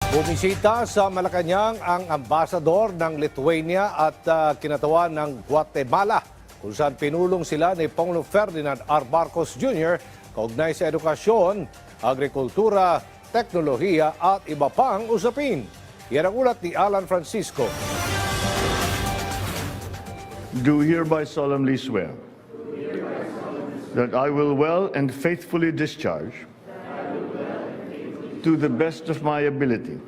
Bumisita sa Malacanang ang ambasador ng Lithuania at kinatawan ng Guatemala, kung saan pinulong sila ni Pangulong Ferdinand R. Marcos Jr. kaugnay sa edukasyon, agrikultura, teknolohiya at iba pang usapin. Yan ang ulat ni Alan Francisco. Do hereby solemnly swear that I will well and faithfully discharge to the best of my ability.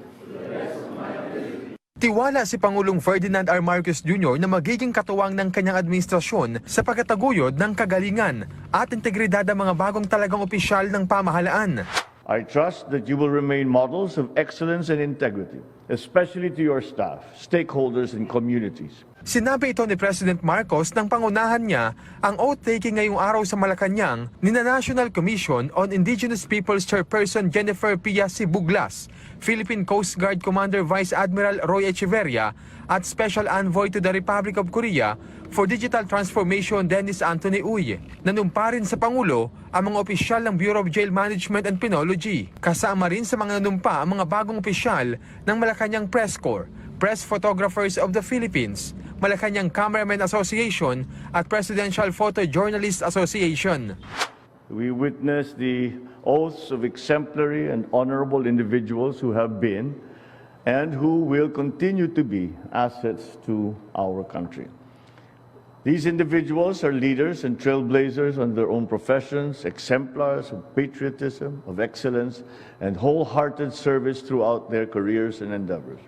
Tiwala si Pangulong Ferdinand R. Marcos Jr. na magiging katuwang ng kanyang administrasyon sa pagkataguyod ng kagalingan at integridad ng mga bagong talagang opisyal ng pamahalaan. I trust that you will remain models of excellence and integrity, especially to your staff, stakeholders, and communities. Sinabi ito ni President Marcos nang pangunahan niya ang oath-taking ngayong araw sa Malacanang ni na National Commission on Indigenous Peoples Chairperson Jennifer Pia C. Buglas, Philippine Coast Guard Commander Vice Admiral Roy Echeverria at Special Envoy to the Republic of Korea for Digital Transformation Dennis Anthony Uy. Nanumpa rin sa Pangulo ang mga opisyal ng Bureau of Jail Management and Penology. Kasama rin sa mga nanumpa ang mga bagong opisyal ng Malacanang Press Corps, Press Photographers of the Philippines, Malacanang Cameramen Association at Presidential Photojournalists Association. We witness the oaths of exemplary and honorable individuals who have been and who will continue to be assets to our country. These individuals are leaders and trailblazers on their own professions, exemplars of patriotism, of excellence, and wholehearted service throughout their careers and endeavors.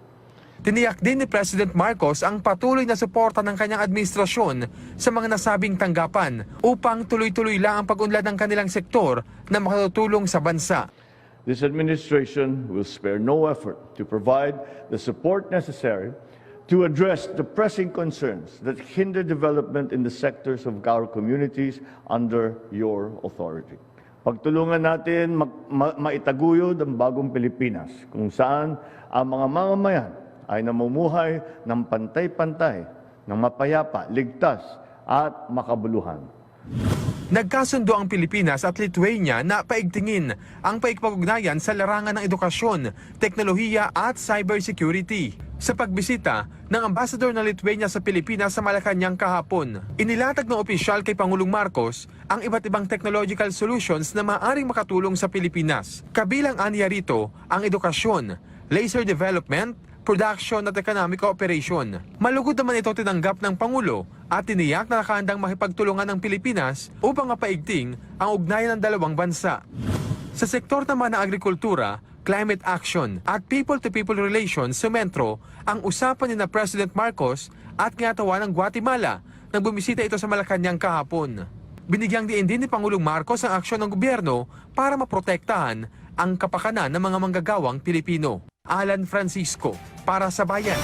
Tiniyak din ni President Marcos ang patuloy na suporta ng kanyang administrasyon sa mga nasabing tanggapan upang tuloy-tuloy lang ang pag-unlad ng kanilang sektor na makatutulong sa bansa. This administration will spare no effort to provide the support necessary to address the pressing concerns that hinder development in the sectors of our communities under your authority. Pagtulungan natin maitaguyod ang bagong Pilipinas kung saan ang mga mamamayan ay namumuhay ng pantay-pantay, ng mapayapa, ligtas at makabuluhan. Nagkasundo ang Pilipinas at Lithuania na paigtingin ang paikpag-ugnayan sa larangan ng edukasyon, teknolohiya at cybersecurity. Sa pagbisita ng Ambassador ng Lithuania sa Pilipinas sa Malacanang kahapon, inilatag ng opisyal kay Pangulong Marcos ang iba't ibang technological solutions na maaaring makatulong sa Pilipinas. Kabilang aniya rito ang edukasyon, laser development, production at economic cooperation. Malugod naman ito tinanggap ng Pangulo at tiniyak na nakahandang makipagtulungan ng Pilipinas upang mapaigting ang ugnayan ng dalawang bansa. Sa sektor naman ng agrikultura, climate action at people-to-people relations sumentro ang usapan ni na President Marcos at kinatawa ng Guatemala nang bumisita ito sa Malacanang kahapon. Binigyang diin din ni Pangulong Marcos ang aksyon ng gobyerno para maprotektahan ang kapakanan ng mga manggagawang Pilipino. Alan Francisco, para sa Bayan.